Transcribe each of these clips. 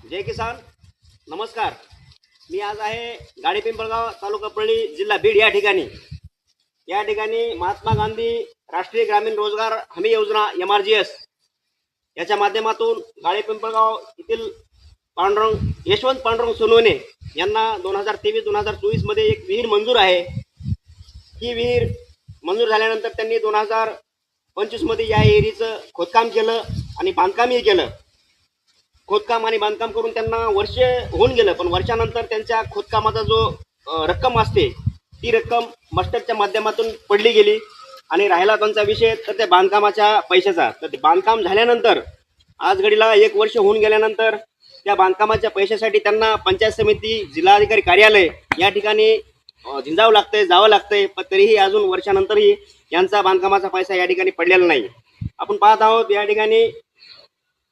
जय किसान. नमस्कार. मी आज आहे गाडी पिंपळगाव, तालुका परळी, जिल्हा बीड या ठिकाणी. महात्मा गांधी राष्ट्रीय ग्रामीण रोजगार हमी योजना MRGS याच्या माध्यमातून गाडी पिंपळगाव येथील यशवंत पांडुरंग सोनवणे यांना 2023-2024 मध्ये एक विहीर मंजूर आहे. ही विहीर मंजूर झाल्यानंतर त्यांनी 2025 मध्ये या विहिरीचं खोदकाम केलं आणि बांधकामही केलं. खोदकाम आणि बांधकाम करून त्यांना वर्ष होऊन गेलं, पण वर्षानंतर त्यांच्या खोदकामाचा जो रक्कम असते ती रक्कम मस्टरच्या माध्यमातून पडली गेली आणि राहिला त्यांचा विषय तर त्या बांधकामाच्या पैशाचा. तर ते बांधकाम झाल्यानंतर आज घडीला 1 वर्ष होऊन गेल्यानंतर त्या बांधकामाच्या पैशासाठी त्यांना पंचायत समिती, जिल्हाधिकारी कार्यालय या ठिकाणी झिंजावं लागतंय, जावं लागतंय. पण तरीही अजून वर्षानंतरही यांचा बांधकामाचा पैसा या ठिकाणी पडलेला नाही. आपण पाहत आहोत या ठिकाणी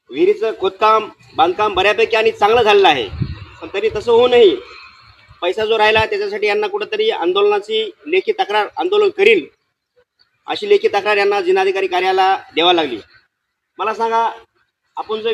विहिरीचं खोदकाम बांधकाम बऱ्यापैकी आणि चांगलं झालेलं आहे, पण तरी तसं होऊनही पैसा जो राहिला त्याच्यासाठी यांना कुठंतरी आंदोलनाची लेखी तक्रार आंदोलन करील अशी लेखी तक्रार यांना जिल्हाधिकारी कार्यालयाला द्यावा लागली. मला सांगा, आपण जो